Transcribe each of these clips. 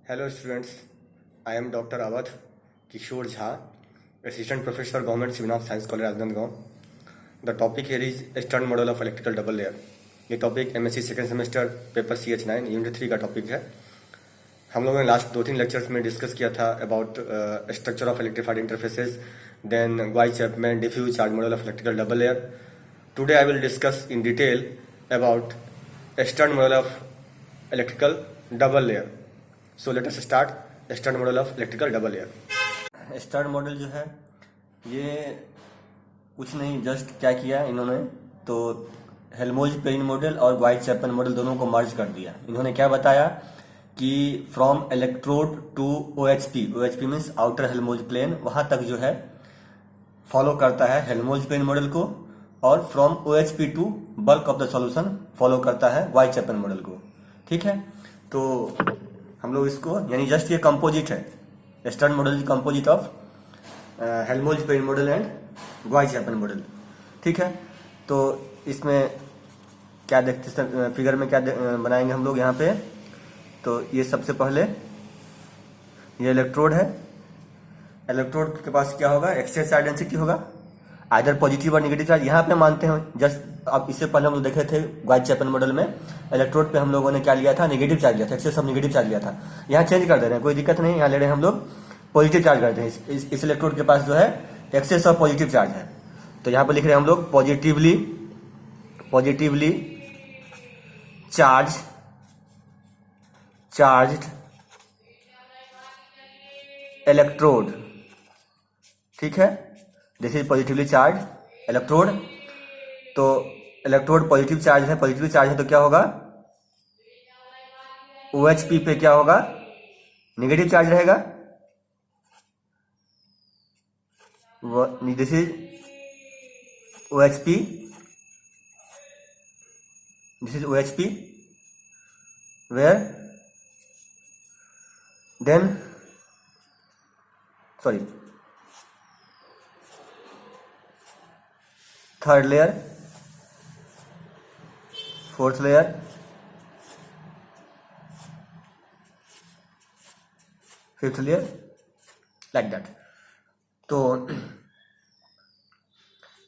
Hello students, I am Dr. Awadh Kishore Jha, Assistant Professor Government Civil of Science College Rajnandgaon. The topic here is Stern model of electrical double layer. ये topic MSc second semester paper CH9 unit 3 का topic है। हम लोगों ने last 2-3 lectures में discuss किया था about structure of electrified interfaces, then Gouy Chapman diffuse charge model of electrical double layer. Today I will discuss in detail about Stern model of electrical double layer. So let us start Stern model of electrical double layer. Stern model जो है ये कुछ नहीं, just क्या किया इन्होंने तो Helmholtz Perrin model और वाइट-चैपमैन मॉडल दोनों को मर्ज कर दिया. इन्होंने क्या बताया कि from electrode to OHP, OHP means outer Helmholtz plane, वहां तक जो है फॉलो करता है हेल्महोल्ट्ज़-पेरिन मॉडल को, और from OHP to bulk of the solution follow करता है वाइट-चैपमैन मॉडल को. ठीक है, तो हम लोग इसको यानी जस्ट ये कंपोजिट है. Stern model is composite of Helmholtz-Perrin model and white-Chapman model. ठीक है, तो इसमें क्या देखते हैं फिगर में क्या बनाएंगे हम लोग यहाँ पे. तो ये सबसे पहले ये इलेक्ट्रोड है. इलेक्ट्रोड के पास क्या होगा, एक्सचेंज चार्ज डेंसिटी होगा, आइदर पॉजिटिव और नेगेटिव चार्ज. यहाँ पे मानते हैं जस्ट अब इससे पहले हम लोग देखे थे वाइट-चैपमैन मॉडल में इलेक्ट्रोड पे हम लोगों ने क्या लिया था, नेगेटिव चार्ज लिया था, एक्सेस ऑफ नेगेटिव चार्ज लिया था. यहाँ चेंज कर दे रहे हैं, कोई दिक्कत नहीं. यहाँ ले रहे हैं हम लोग पॉजिटिव चार्ज करते हैं. इस इलेक्ट्रोड के पास जो है एक्सेस ऑफ पॉजिटिव चार्ज है, तो यहाँ पे लिख रहे हैं हम लोग पॉजिटिवली चार्ज्ड इलेक्ट्रोड. ठीक है, this is positively charge electrode. तो इलेक्ट्रोड पॉजिटिव चार्ज है तो क्या होगा, OHP पे क्या होगा, नेगेटिव चार्ज रहेगा. This is OHP, where then third layer, fourth layer, fifth layer, like that. तो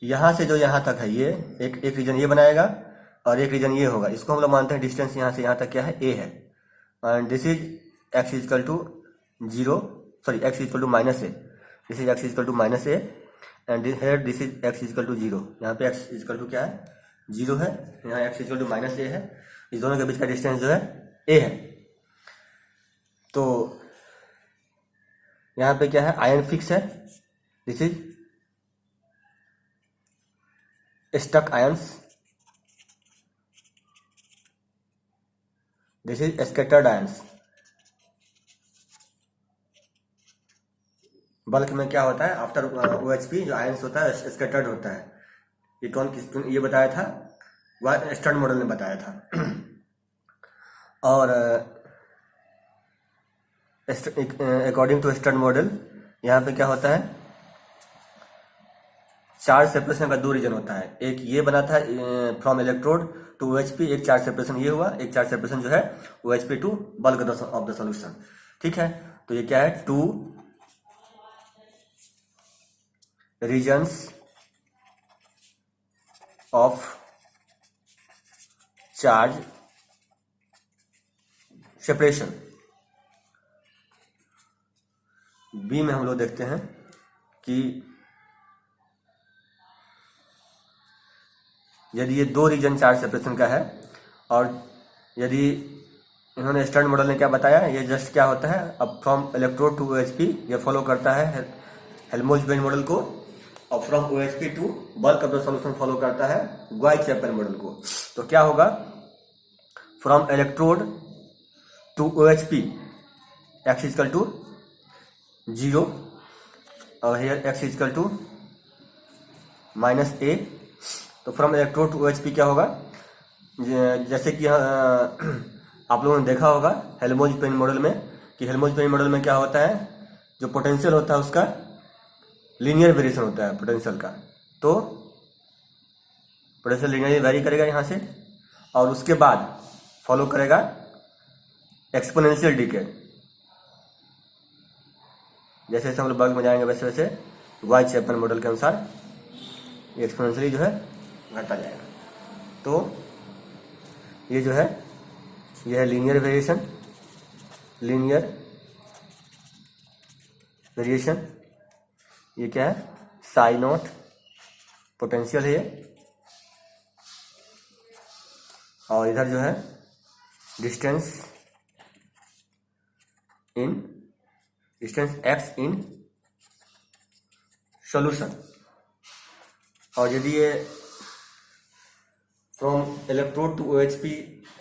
यहां से जो यहां तक है ये एक रीजन ये बनाएगा और एक रीजन ये होगा. इसको हम लोग मानते हैं डिस्टेंस यहां से यहां तक क्या है, A है. And this is x is equal to zero, x is equal to -a. This is x is equal to -a and here this is x is equal to 0. यहाँ पे x इज इक्वल टू क्या है, 0 है. यहाँ x is equal to -a है. इस दोनों के बीच का डिस्टेंस जो है a है. तो यहाँ पे क्या है, आयन फिक्स है. This is stuck ions. This is scattered ions. Bulk में क्या होता है, आफ्टर OHP जो आयंस होता है स्कैटर्ड होता है. ये कौन ये बताया था, स्टर्न मॉडल ने बताया था. और अकॉर्डिंग टू स्टर्न मॉडल यहाँ पे क्या होता है, चार्ज सेपरेशन का 2 रीजन होता है. एक ये बना था फ्रॉम इलेक्ट्रोड टू OHP, एक चार्ज सेपरेशन ये हुआ, एक चार्ज सेपरेशन जो है OHP to bulk of the solution. ठीक है, तो ये क्या है, 2 reasons of charge separation. B में हम लोग देखते हैं कि यदि ये 2 रीजन चार्ज सेपरेशन का है, और यदि इन्होंने स्टर्न मॉडल ने क्या बताया, ये जस्ट क्या होता है, अब फ्रॉम इलेक्ट्रोड टू OHP ये फॉलो करता है हेल्महोल्ट्ज़-पेरिन मॉडल को, और from OHP to bulk of the solution follow करता है वाइट-चैपमैन मॉडल को. तो क्या होगा, from electrode to OHP x equal to 0 और here x equal to -a. तो फ्रॉम इलेक्ट्रोड टू OHP क्या होगा, जैसे कि आप लोगों ने देखा होगा हेल्महोल्ट्ज़-पेरिन मॉडल में कि हेल्महोल्ट्ज़-पेरिन मॉडल में क्या होता है, जो पोटेंशियल होता है उसका लीनियर वेरिएशन होता है पोटेंशियल का. तो पोटेंशियल लीनियरली वेरी करेगा यहाँ से, और उसके बाद फॉलो करेगा एक्सपोनेंशियल डीके. जैसे जैसे हम लोग बल्क में जाएंगे वैसे वैसे वाई चैपमैन मॉडल के अनुसार एक्सपोनेंशियली जो है घटता जाएगा। तो ये जो है ये है लीनियर वेरिएशन। ये क्या है, साई नॉट पोटेंशियल है ये, और इधर जो है डिस्टेंस एक्स इन सॉल्यूशन। और यदि ये from electrode to OHP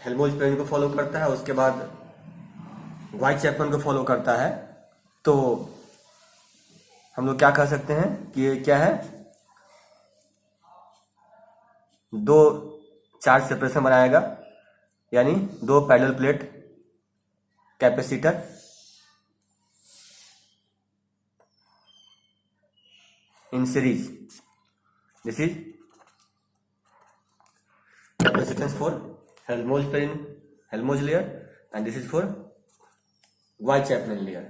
Helmholtz Perrin को फॉलो करता है, उसके बाद वाई चैपमैन को फॉलो करता है, तो हम लोग क्या कह सकते हैं कि ये क्या है, दो चार्ज सेपरेशन बनाएगा, यानी दो parallel plate capacitor in series. This is capacitance for Helmholtz layer and this is for Y-Chapman layer.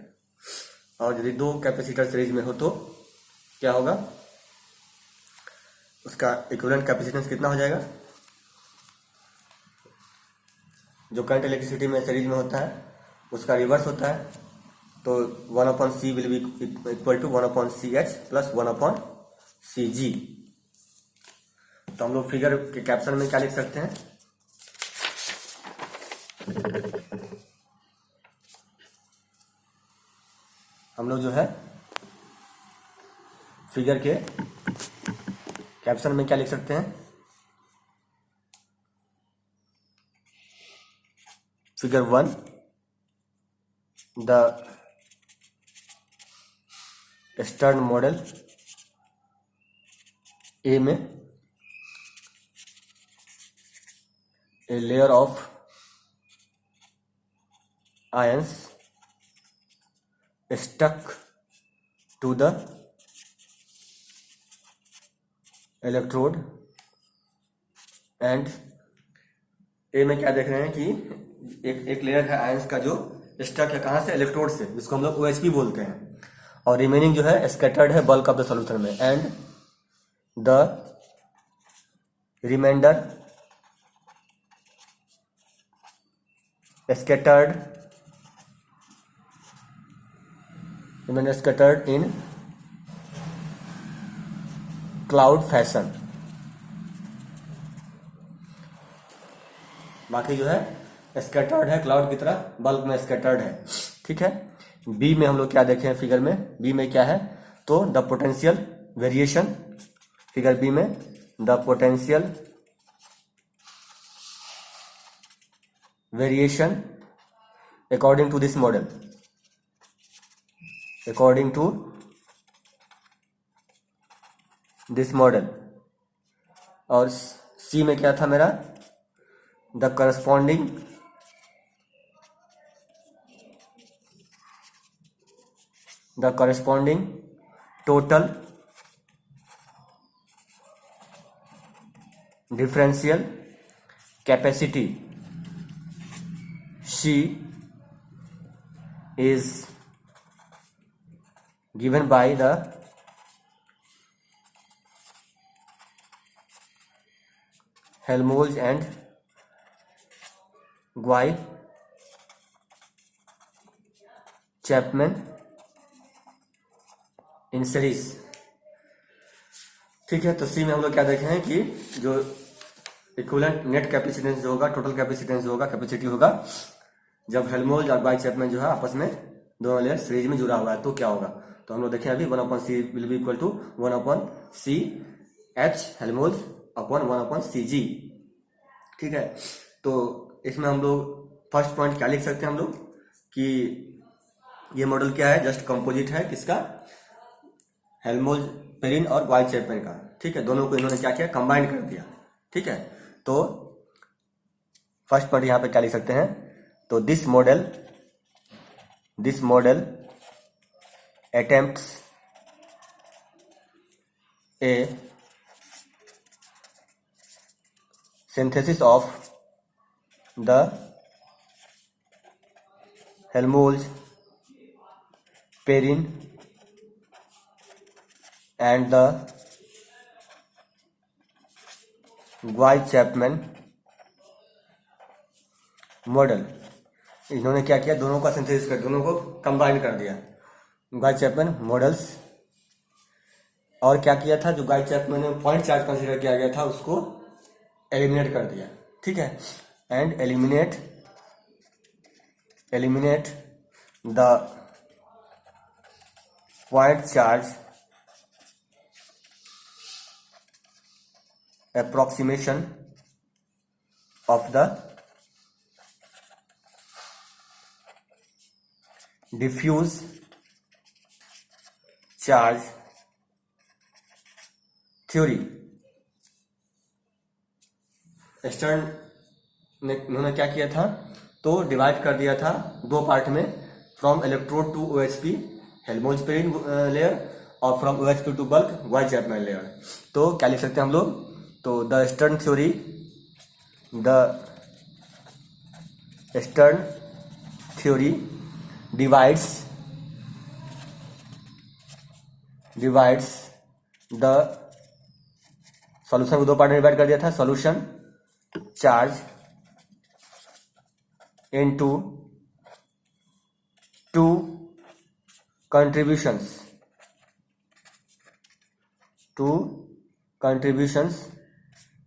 और यदि दो कैपेसिटर सीरीज में हो तो क्या होगा, उसका इक्विवेलेंट कैपेसिटेंस कितना हो जाएगा, जो करंट इलेक्ट्रिसिटी में सीरीज में होता है उसका रिवर्स होता है, तो 1/C will be equal to 1/CH plus 1/CG। तो हम लोग फिगर के कैप्शन में क्या लिख सकते हैं, हम लोग जो है फिगर के कैप्शन में क्या लिख सकते हैं, figure 1 the Stern model A में a layer of ions stuck to the electrode and A में क्या देख रहे हैं कि एक लेयर है आयंस का जो स्टक है कहां से, इलेक्ट्रोड से, जिसको हम लोग OHP बोलते हैं, और रिमेनिंग जो है स्कैटर्ड है बल्क ऑफ द सॉल्यूशन में, and the remainder scattered in cloud fashion। बाकी जो है स्कैटर्ड है क्लाउड की तरह, बल्क में स्कैटर्ड है, ठीक है। बी में हम लोग क्या देखें, फिगर में बी में क्या है, तो the potential variation, figure B में the potential variation according to this model, और सी में क्या था मेरा, the corresponding total differential capacity C is given by the Helmholtz and Guy-Chapman in series, ठीक है। तो सी में हम लोग क्या देखे हैं कि जो इक्विवेलेंट नेट कैपेसिटेंस जो होगा, टोटल कैपेसिटेंस जो होगा, कैपेसिटी होगा, जब हेल्महोल्ट्ज और बाई-चैपमैन जो है आपस में दोनों लेयर सीरीज में जुड़ा हुआ है तो क्या होगा, तो हम लोग देखें अभी 1/C will be equal to 1/CH Helmholtz upon 1/CG, ठीक है। तो इसमें हम लोग फर्स्ट पॉइंट क्या लिख सकते हैं हम लोग कि ये मॉडल क्या है, जस्ट कंपोजिट है किसका, हेल्महोल्ट्ज पेरिन और वाई-चैपमैन का, ठीक है। दोनों को इन्होंने क्या किया, कंबाइन कर दिया, ठीक है। तो फर्स्ट पॉइंट यहां पे क्या लिख सकते हैं, तो this model attempts A synthesis of the Helmholtz Perrin and the Guy-Chapman model. इन्होंने क्या किया, दोनों का सिंथेसिस कर, दोनों को कंबाइन कर दिया, गाई-चैपमैन मॉडल्स। और क्या किया था, जो गाई-चैपमैन ने पॉइंट चार्ज कंसीडर किया गया था उसको एलिमिनेट कर दिया, ठीक है। And eliminate the point charge approximation of the diffuse charge theory। Stern ने उन्होंने क्या किया था, तो डिवाइड कर दिया था दो पार्ट में, from electrode to OHP Helmholtz layer और from OHP to bulk Gouy Chapman layer. तो क्या लिख सकते हैं हम लोग, तो the Stern theory divides the solution को दो पार्ट में डिवाइड कर दिया था, solution charge into two contributions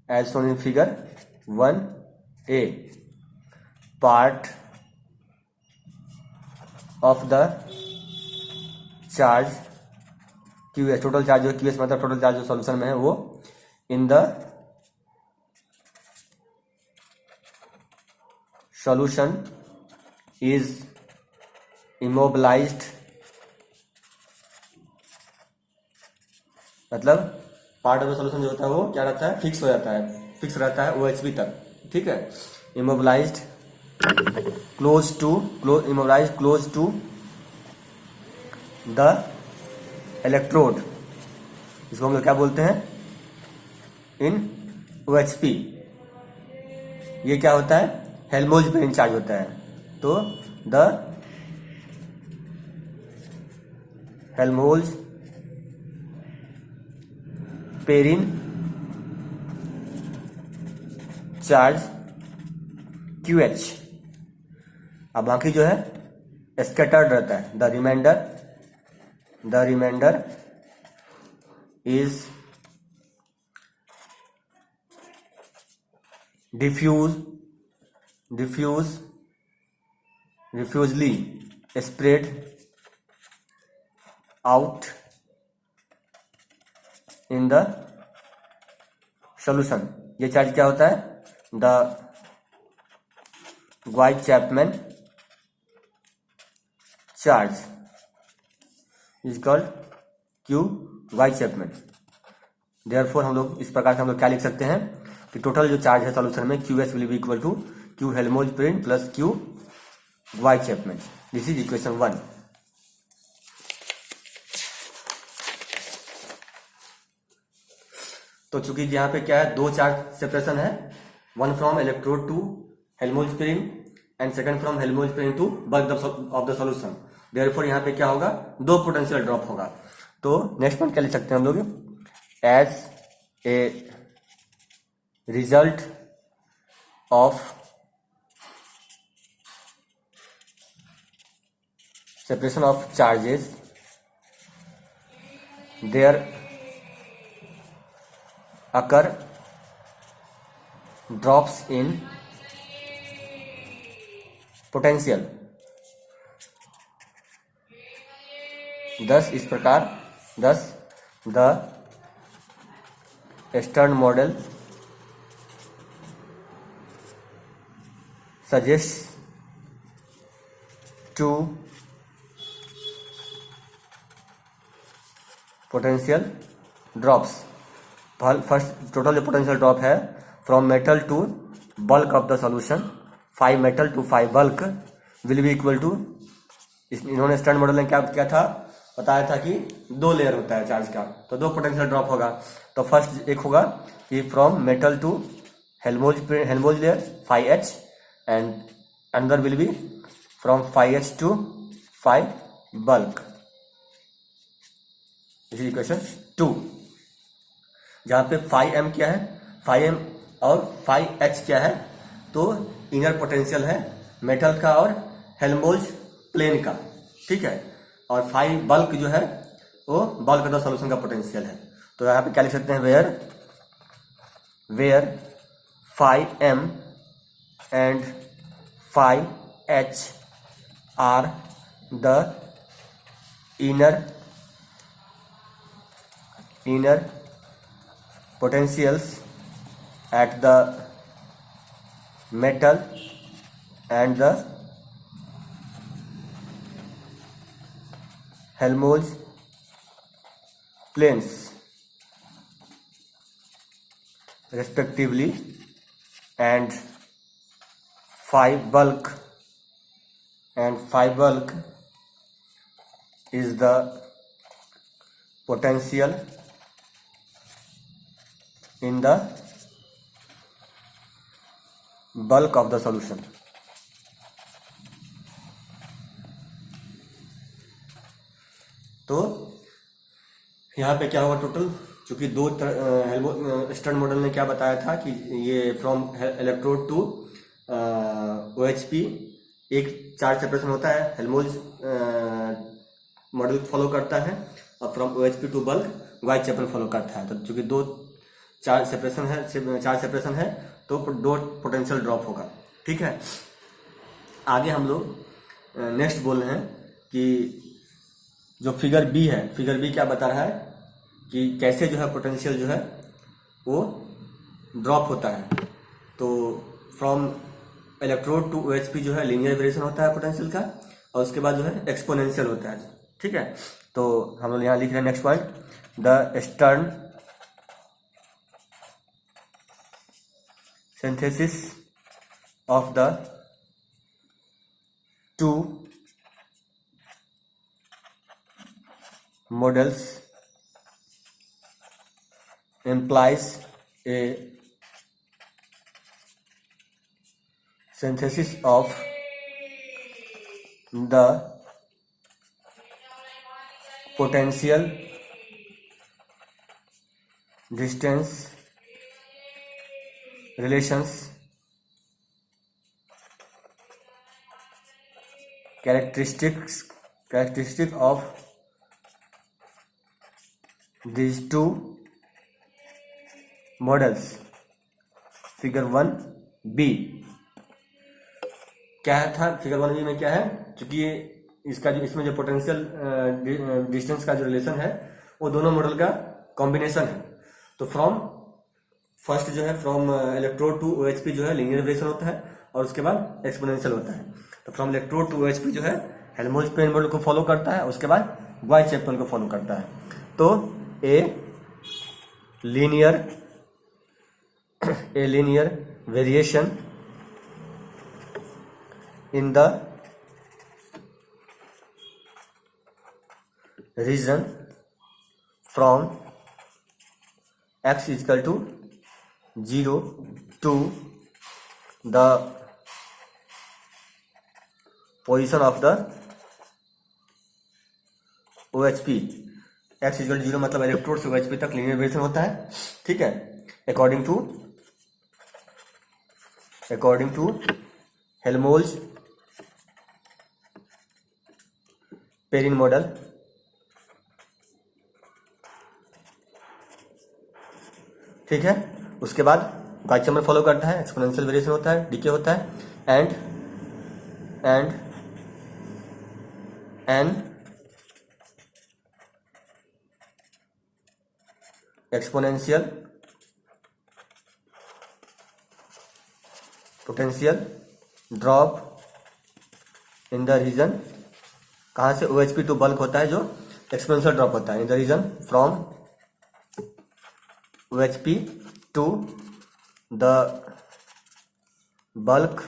as shown in figure 1a। part of the charge QS, total charge जो QS मतलब टोटल चार्ज जो सॉल्यूशन में है वो in the solution is immobilised, मतलब पार्ट ऑफ द सॉल्यूशन जो होता है वो क्या रहता है, फिक्स रहता है OHP तक, ठीक है। Immobilised close to the electrode, इसको हम लोग क्या बोलते हैं, इन OHP। ये क्या होता है, हेल्महोल्ट्ज़ चार्ज होता है। तो the Helmholtz Perrin charge QH। अब बाकी जो है स्कैटर्ड रहता है, the remainder is diffusely spread out in the solution। ये चार्ज क्या होता है, the Guy-Chapman charge is called Q Guy-Chapman। Therefore हम लोग इस प्रकार से हम लोग क्या लिख सकते हैं कि टोटल जो चार्ज है सॉल्यूशन में QS will be equal to Q Helmholtz plus Q Guy-Chapman। This is equation 1। तो चूंकि यहाँ पे क्या है, दो चार्ज सेपरेशन है, one from electrode to Helmholtz and second from Helmholtz to bulk of the solution. Therefore यहाँ पे क्या होगा, दो पोटेंशियल ड्रॉप होगा। तो नेक्स्ट पॉइंट क्या लिख सकते हैं हम लोग, as a result of separation of charges there occur drops in potential। thus इस प्रकार the Stern model suggests two potential drops. First total जो पोटेंशियल ड्रॉप है from metal to bulk of the solution, 5 metal to 5 bulk will be equal to, इन्होंने Stern model में क्या किया था, बताया था कि दो लेयर होता है चार्ज का, तो दो पोटेंशियल ड्रॉप होगा। तो फर्स्ट एक होगा कि from metal to Helmholtz layer 5H and another will be from 5H to 5 bulk. This is equation 2, जहाँ पे फाई एम क्या है, फाई एम और फाई एच क्या है, तो इनर पोटेंशियल है मेटल का और हेल्महोल्ट्ज प्लेन का, ठीक है। और फाई बल्क जो है वो बल्क ऑफ द सॉल्यूशन का पोटेंशियल है। तो यहाँ पे क्या लिख सकते हैं, where phi M and phi H are the inner potentials at the metal and the Helmholtz planes respectively, and phi bulk is the potential in the bulk of the solution। तो यहाँ पे क्या होगा टोटल, क्योंकि दो stern model ने क्या बताया था कि ये फ्रॉम इलेक्ट्रोड टू OHP एक चार्ज सेपरेशन होता है, हेल्महोल्ट्ज मॉडल फॉलो करता है, और from OHP to bulk Gouy Chapman follow करता है। तो चूंकि दो चार्ज सेपरेशन है तो दो पोटेंशियल ड्रॉप होगा, ठीक है। आगे हम लोग नेक्स्ट बोल रहे हैं कि जो फिगर बी है, फिगर बी क्या बता रहा है कि कैसे जो है पोटेंशियल जो है वो ड्रॉप होता है। तो फ्रॉम इलेक्ट्रोड टू OHP जो है लीनियर वेरिएशन होता है पोटेंशियल का, और उसके बाद जो है एक्सपोनेंशियल होता है, ठीक है। तो हम लोग यहाँ लिख रहे हैं next point, the stern synthesis of the two models implies a synthesis of the potential distance relations characteristic of these two models। Figure 1b क्या था, फिगर 1b में क्या है, क्योंकि इसका जो इसमें जो पोटेंशियल डिस्टेंस का जो रिलेशन है वो दोनों मॉडल का कॉम्बिनेशन है। तो फ्रॉम फर्स्ट जो है फ्रॉम इलेक्ट्रोड टू OHP जो है लीनियर वेरिएशन होता है, और उसके बाद एक्सपोनेंशियल होता है। तो फ्रॉम इलेक्ट्रोड टू OHP जो है हेल्महोल्ट्ज प्लेन मॉडल को फॉलो करता है, उसके बाद वाइट चैपल को फॉलो करता है। तो a linear variation in the region from x equal to 0 to the position of the OHP। x equal 0 मतलब इलेक्ट्रोड से OHP तक लीनियर वेरिएशन होता है, ठीक है। According to Helmholtz Perrin model, ठीक है। उसके बाद वाइट चैपल फॉलो करता है, एक्सपोनेंशियल वेरिएशन होता है, डीके होता है, and exponential potential drop in the region, कहाँ से, OHP टू बल्क होता है जो एक्सपोनेंशियल ड्रॉप होता है, in the region from OHP to the bulk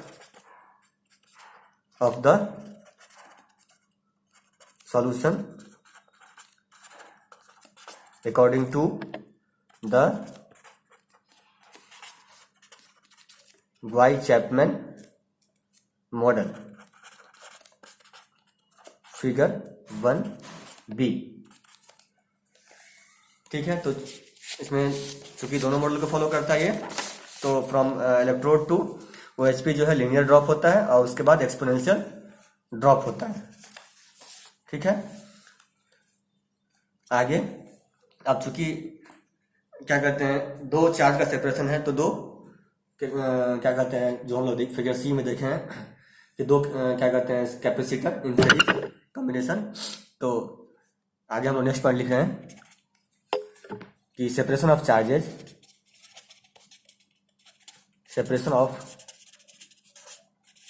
of the solution according to the White-Chapman model। Figure 1b। ठीक है, तो इसमें चूंकि दोनों मॉडल को फॉलो करता है ये, तो फ्रॉम इलेक्ट्रोड टू OHP जो है लीनियर ड्रॉप होता है और उसके बाद एक्सपोनेंशियल ड्रॉप होता है। ठीक है, आगे अब चूंकि क्या कहते हैं, दो चार्ज का सेपरेशन है, तो दो क्या कहते हैं, जो हम लोग फिगर सी में देखे हैं कि दो क्या कहते हैं कैपेसिटर इन सीरीज कॉम्बिनेशन। तो आगे हम लोग नेक्स्ट पॉइंट लिख रहे हैं कि separation of charges, separation of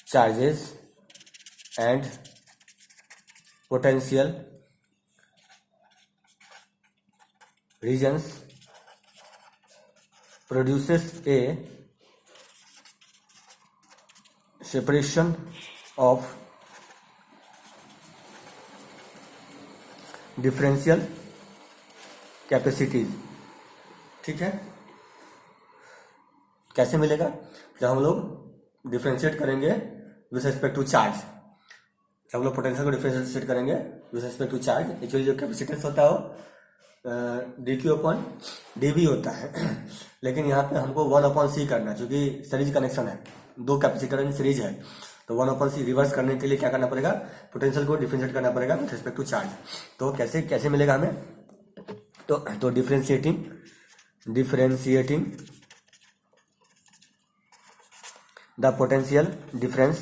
charges and potential regions produces a separation of differential capacities। ठीक है, कैसे मिलेगा, जब हम लोग डिफ्रेंशिएट करेंगे विथ रिस्पेक्ट टू चार्ज, जब हम लोग पोटेंशियल को डिफ्रेंशिएट करेंगे with respect to charge, actually जो कैपेसिटेंस होता है वो dq अपॉन dv होता है लेकिन यहाँ पे हमको 1/c करना है, क्योंकि सीरीज कनेक्शन है, दो कैपेसिटर इन सीरीज है, तो 1/c रिवर्स करने के लिए क्या करना पड़ेगा, पोटेंशियल को डिफरेंशिएट करना पड़ेगा विथ रिस्पेक्ट टू चार्ज। तो कैसे कैसे मिलेगा हमें, तो differentiating the potential difference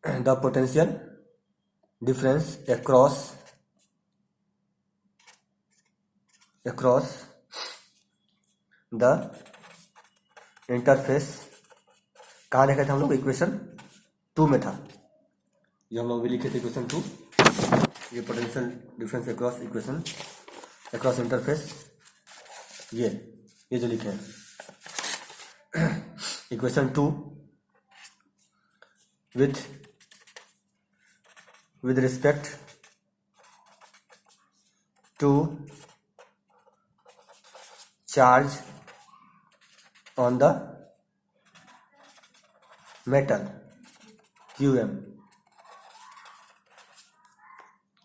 the potential difference across the interface. कहाँ देखा था हम लोग, इक्वेशन 2 में था, ये हम लोग भी लिखे थे इक्वेशन 2, ये पोटेंशियल डिफरेंस अक्रॉस इंटरफेस, ये जो लिखे हैं equation 2 with respect to charge on the metal QM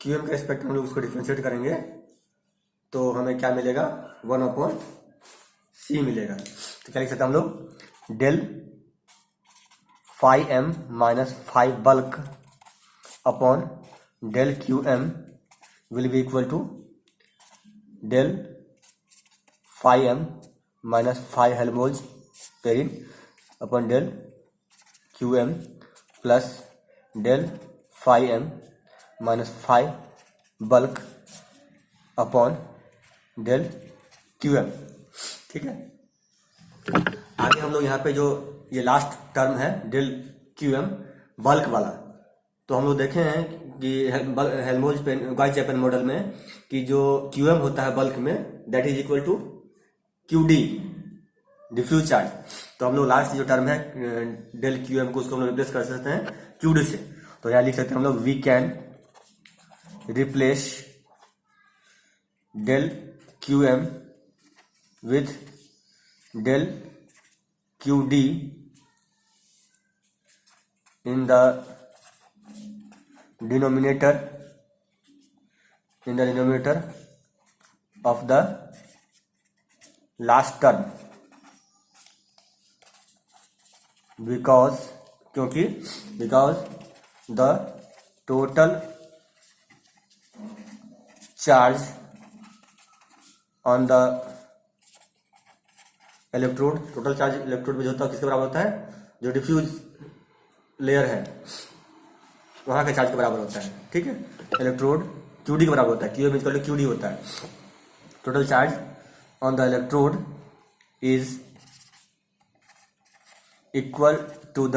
के रिस्पेक्ट में हम लोग उसको डिफरेंशिएट करेंगे, तो हमें क्या मिलेगा, 1/c मिलेगा। तो क्या लिख सकते हैं हम लोग, del phi m minus phi bulk upon del qm will be equal to del phi m minus phi Helmholtz pairing upon del qm plus del phi m minus phi bulk upon del qm। ठीक है, आगे हम लोग यहाँ पे जो ये last term है डेल क्यू एम बल्क वाला, तो हम लोग देखे हैं कि हेल्महोल्ट्ज गाई चैपल मॉडल में कि जो क्यू एम होता है बल्क में, that is equal to Q D diffuse charge. तो हम लोग लास्ट जो टर्म है डेल क्यू एम को, उसको हम लोग रिप्लेस कर सकते हैं क्यू डी से। तो यहाँ लिख सकते हैं हम लोग, we can replace del Q M with del Q D in the denominator of the last term, because the total charge on the electrode, total charge electrode में जो होता है किसके बराबर होता है, जो डिफ्यूज लेयर है वहां के चार्ज के बराबर होता है। ठीक है, इलेक्ट्रोड क्यूडी के बराबर होता है, Q M equal to Q D होता है। Total charge on the electrode is equal to the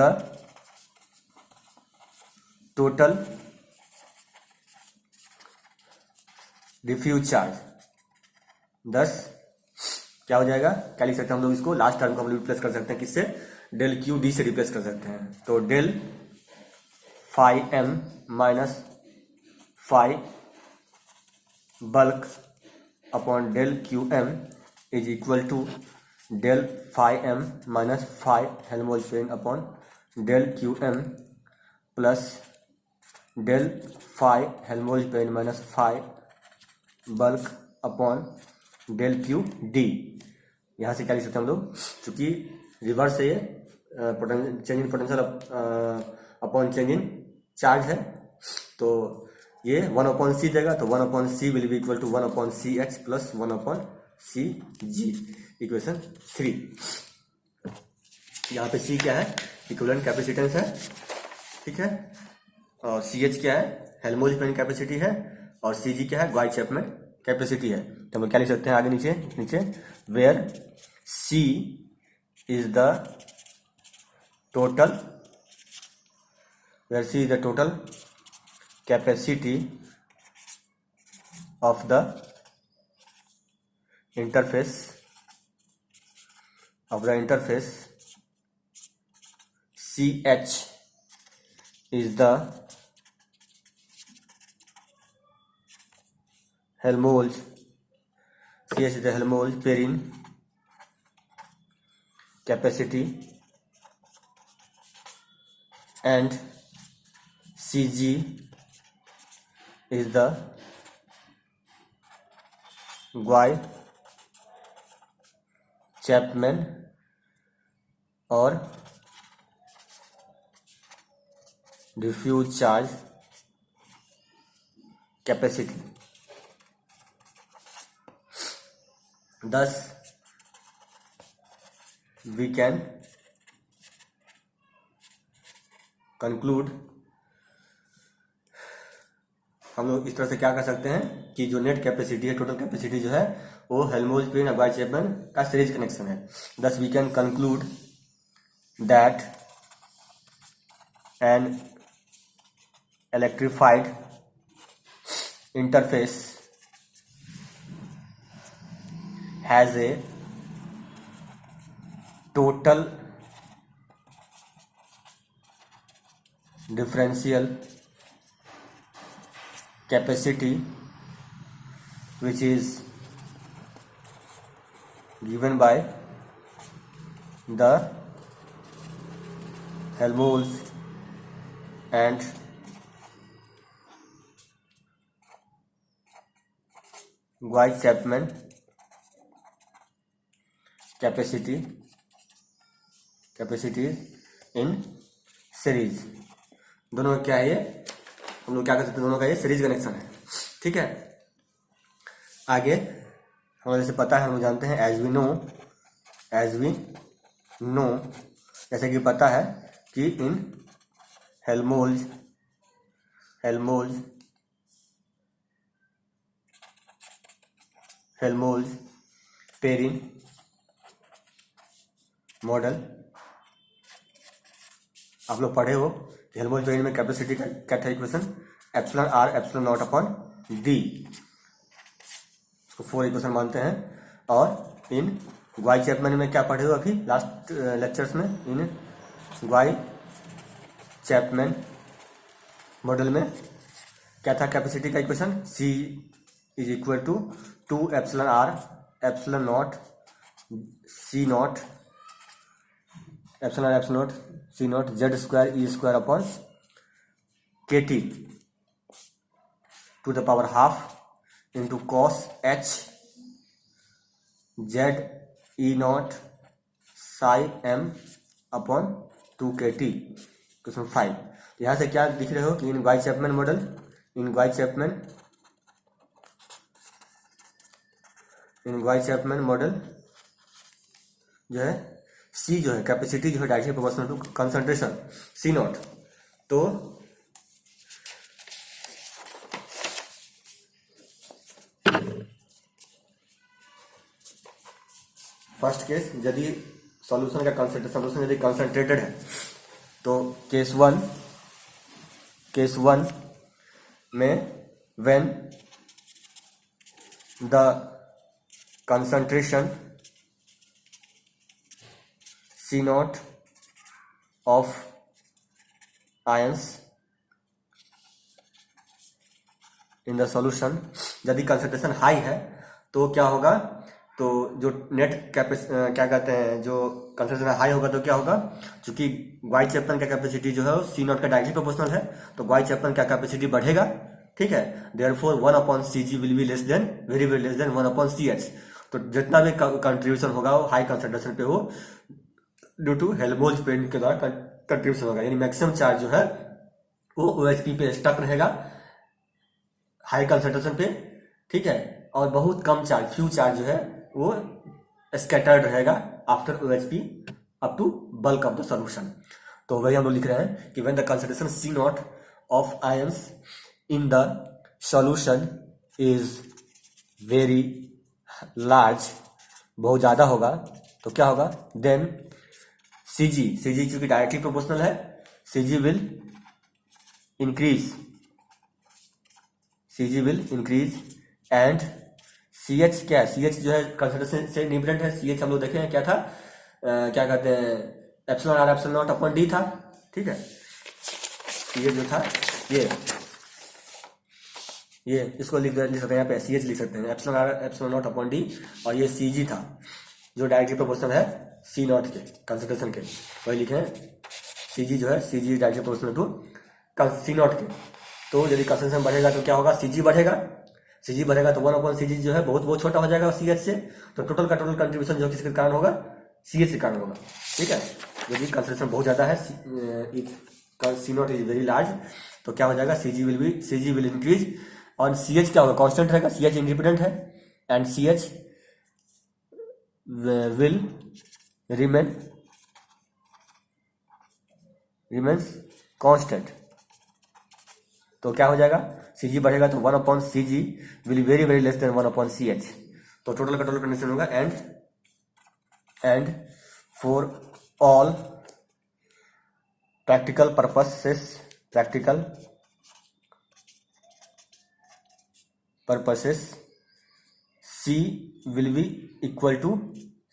total diffuse charge. दस क्या हो जाएगा, क्या लिख सकते हैं हम लोग इसको, लास्ट टर्म को हम लोग रिप्लेस कर सकते हैं किससे, डेल क्यू डी से रिप्लेस कर सकते हैं। तो del phi M minus phi bulk upon del Q M is equal to del phi M minus phi Helmholtz पेरिंग upon del Q M plus del phi Helmholtz plane minus phi bulk upon del Q D. यहाँ से क्या लिख सकते हैं हम लोग, चूंकि रिवर्स है ये, change in potential upon change in charge है, तो ये 1/c देगा, तो 1/c will be equal to 1/ch plus 1/cg, equation 3। यहाँ पे c क्या है, इक्विवेलेंट कैपेसिटेंस है, ठीक है, और ch क्या है, हेल्महोल्ट्ज पेन कैपेसिटी है, और cg क्या है, ग्वाई चैपमैन कैपेसिटी है। तो हम क्या लिख सकते हैं आगे नीचे where c is the total capacity of the interface ch is the Helmholtz pairing capacity and Cg is the Guy-Chapman और diffuse charge capacity. Thus we can conclude, हम लोग इस तरह से क्या कर सकते हैं कि जो नेट कैपेसिटी है, टोटल कैपेसिटी जो है, वो हेल्महोल्ट्ज पेन और ग्वाई चैपमैन का सीरीज कनेक्शन है। Thus we can conclude that an electrified interface has a total differential capacity which is given by the Helmholtz and Guy-Chapman capacity in series. दोनों का क्या है, ये हम लोग क्या कर सकते हैं, दोनों का ये सीरीज कनेक्शन है, ठीक है। आगे हमें जैसे पता है, हम लोग जानते हैं, एज वी नो, जैसे कि पता है कि इन हेल्महोल्ट्ज पेरिंग मॉडल, आप लोग पढ़े हो, हेल्महोल्ट्ज पेरिंग में कैपेसिटी का क्या था equation, epsilon are epsilon naught upon D, इसको 4 इक्वेशन मानते हैं। और इन ग्वाई चैपमैन में क्या पढ़े हो अभी लास्ट लेक्चर्स में, इन ग्वाई चैपमैन मॉडल में क्या था कैपेसिटी का equation, C is equal to 2 epsilon are epsilon naught C naught Z square E square upon K T to the power half into cos h Z E naught psi M upon 2 K T, question 5। यहाँ से क्या दिख रहे हो कि इन ग्वाई Chapman model जो है, सी जो है कैपेसिटी जो है directly proportional to concentration C naught. तो फर्स्ट केस, यदि सॉल्यूशन का सॉल्यूशन यदि कंसंट्रेटेड है, तो केस वन में when the concentration C naught of ions in the solution, यदि कंसंट्रेशन हाई है तो क्या होगा, तो जो क्या कहते हैं, जो कंसंट्रेशन हाई होगा तो क्या होगा, चूंकि वाई चैपमैन का कैपेसिटी जो है वो सी नॉट का डायरेक्टली प्रोपोर्शनल है, तो वाई चैपमैन का कैपेसिटी बढ़ेगा, ठीक है। Therefore 1/cg will be less than, very very less than 1/ch। तो जितना भी कंट्रीब्यूशन होगा वो हाई कंसंट्रेशन पे हो, ड्यू टू हेल्महोल्ट्ज प्लेन के द्वारा कंट्रीब्यूशन होगा, यानी मैक्सिमम चार्ज जो है वो OHP पे स्टक रहेगा हाई कंसंट्रेशन पे, ठीक है। और बहुत कम चार्ज, फ्यू चार्ज जो है वो स्कैटर्ड रहेगा after OHP up to bulk of the solution. तो वही हम लोग लिख रहे हैं कि when the concentration C naught of ions in the solution is very large, बहुत ज्यादा होगा, तो क्या होगा, देन CG चूंकि डायरेक्टली प्रोपोर्शनल है, CG will increase and CH क्या है, CH जो है कंसंट्रेशन से इंडिपेंडेंट है। CH हम लोग देखे हैं क्या था, क्या कहते हैं, epsilon are epsilon naught upon D था, ठीक है। ये जो था ये इसको लिख सकते हैं, यहाँ पे CH लिख सकते हैं, epsilon are epsilon naught upon D, और ये CG था जो डायरेक्टली प्रोपोर्शनल है C नॉट के कंसंट्रेशन के, वही लिखे हैं। CG जो है CG directly proportional to C naught के। तो यदि कंसंट्रेशन बढ़ेगा तो क्या होगा, CG बढ़ेगा तो 1/CG जो है बहुत बहुत छोटा हो जाएगा CH से, तो टोटल का टोटल कंट्रीब्यूशन जो किसके कारण होगा, CH के कारण होगा, ठीक है। यदि कंसंट्रेशन बहुत ज्यादा है, C नॉट इज वेरी लार्ज, तो क्या हो जाएगा, CG विल इंक्रीज, और CH क्या होगा, कांस्टेंट रहेगा, CH इंडिपेंडेंट है, and CH will remains constant. तो क्या हो जाएगा, CG बढ़ेगा तो 1/CG will very very less than 1/CH, तो टोटल का टोटल कंडीशन होगा and for all practical purposes C will be equal to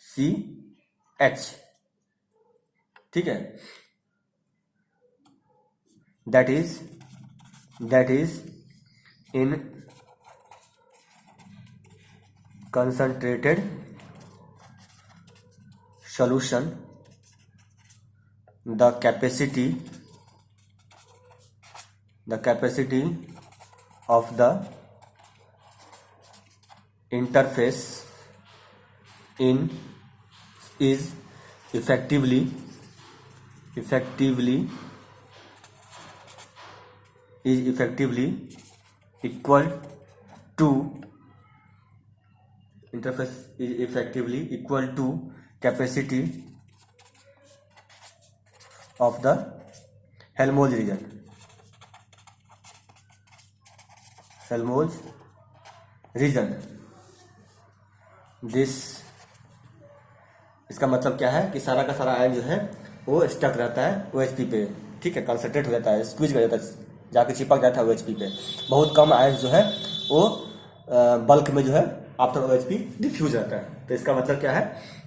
CH, ठीक है। That is in concentrated solution the capacity of the interface is effectively equal to interface is effectively equal to capacity of the Helmholtz region। इसका मतलब क्या है कि सारा का सारा आयन जो है वो स्टक रहता है OHP पे, ठीक है, कंसंट्रेट हो जाता है, स्क्वीज कर जाता है, जाके चिपक जाता है OHP पे। बहुत कम आयन जो है वो बल्क में जो है आफ्टर OHP डिफ्यूज रहता है। तो इसका मतलब क्या है,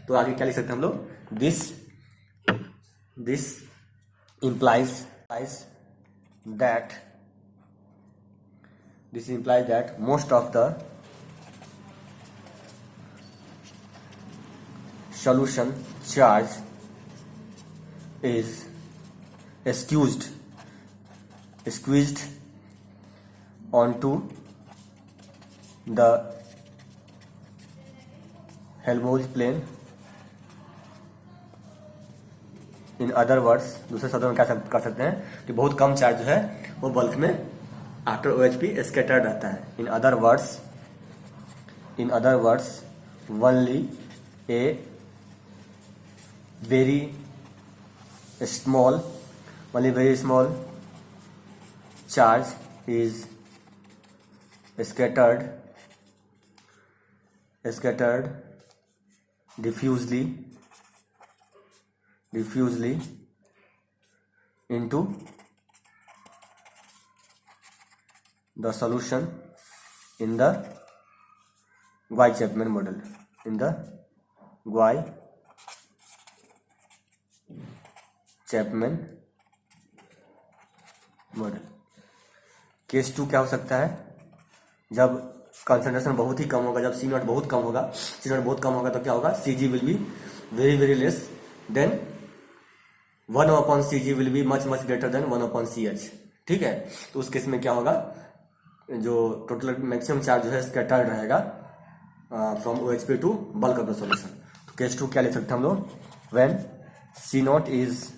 तो आगे क्या लिख सकते हैं हम लोग, this implies that most of the solution charge is squeezed onto the Helmholtz plane। In other words, दूसरे शब्दों में क्या कर सकते हैं कि बहुत कम चार्ज जो है वो बल्क में आफ्टर OHP स्कैटर्ड रहता है। In other words only a very small charge is scattered diffusely into the solution in the Guy-Chapman model, case 2 क्या हो सकता है, जब कंसंट्रेशन बहुत ही कम होगा, जब सी नॉट बहुत कम होगा, सी नॉट बहुत कम होगा तो क्या होगा, C G will be very very less than 1 upon C G will be much much greater than 1 upon C H. ठीक है, तो उस केस में क्या होगा, जो टोटल मैक्सिमम चार्ज जो है स्कैटर्ड रहेगा from O H P to bulk of the solution. तो केस टू क्या लिख सकते हैं हम लोग, when C naught is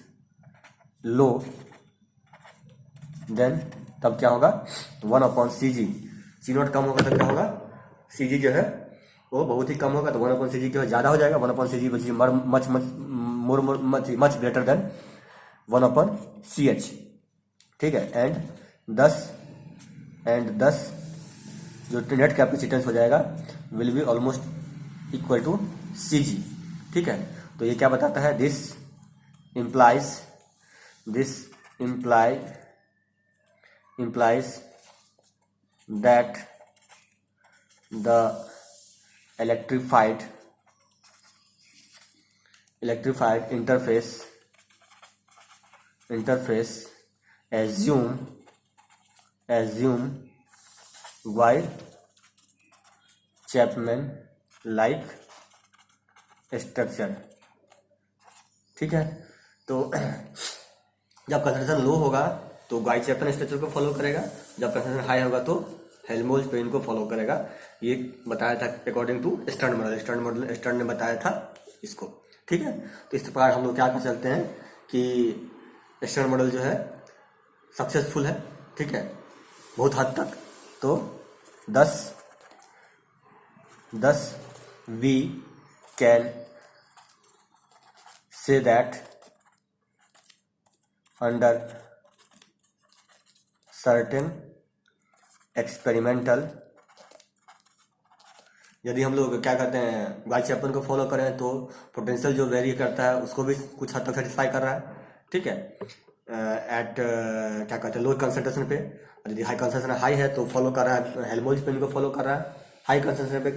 low then तब क्या होगा 1 upon C ji. C not come होगा तो क्या होगा, सी जी जो है वो बहुत ही कम होगा तो 1 upon सी जी जो है ज़्यादा हो जाएगा, 1 upon C G much much much greater than 1 upon C H. ठीक है, एंड दस जो नेट कैपेसिटेंस हो जाएगा will be almost equal to C G. ठीक है, तो ये क्या बताता है, this implies that the electrified interface assume while Chapman like structure। ठीक है, तो जब कंसंट्रेशन लो होगा तो गाई चैपमैन स्ट्रक्चर को फॉलो करेगा, जब कंसंट्रेशन हाई होगा तो हेल्महोल्ट्ज पेन को फॉलो करेगा। ये बताया था अकॉर्डिंग टू स्टर्न ने बताया था इसको। ठीक है, तो इस प्रकार हम लोग क्या कर सकते हैं कि स्टर्न मॉडल जो है सक्सेसफुल है। ठीक है, बहुत हद तक। तो 10 we can say that under certain experimental, यदि हम लोग क्या करते हैं गाई चैपमैन को फॉलो करें तो पोटेंशियल जो वेरी करता है उसको भी कुछ हद तक सेटिस्फाई कर रहा है। ठीक है, एट क्या कहते हैं लो कंसंट्रेशन पे, यदि हाई कंसंट्रेशन हाई है तो फॉलो कर रहा है हेल्महोल्ट्ज पेन को फॉलो कर रहा है, हाई कंसंट्रेशन पे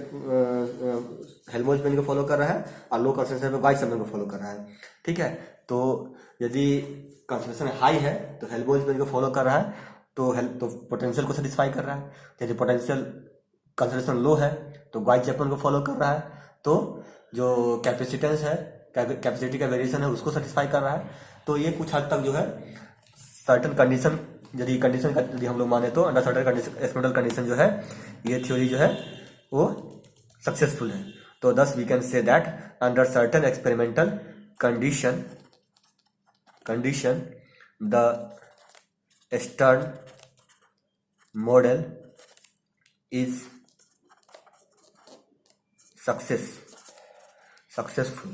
हेल्महोल्ट्ज पेन को फॉलो कर रहा है और लो कंसंट्रेशन पे गाई चैपमैन को फॉलो कर रहा है। ठीक है, तो यदि कंसंट्रेशन हाई है तो हेल्महोल्ट्ज पेन को फॉलो कर रहा है तो पोटेंशियल को सेटिस्फाई कर रहा है। यदि पोटेंशियल कंसंट्रेशन लो है तो गाई चैपमैन को फॉलो कर रहा है, तो जो कैपेसिटेंस है, कैपेसिटी का वेरिएशन है उसको सेटिस्फाई कर रहा है। तो ये कुछ हद तक जो है सर्टन कंडीशन, यदि हम लोग माने तो under certain condition experimental condition जो है ये थ्योरी जो है वो सक्सेसफुल है। तो thus we can say that under certain experimental condition the Stern model is successful.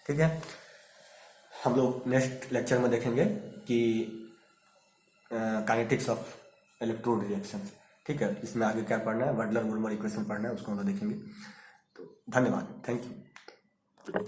ठीक है, हम लोग नेक्स्ट लेक्चर में देखेंगे कि काइनेटिक्स ऑफ इलेक्ट्रोड रिएक्शन। ठीक है, इसमें आगे क्या पढ़ना है, बटलर वुलमर इक्वेशन पढ़ना है, उसको हम लोग देखेंगे। तो धन्यवाद, थैंक यू।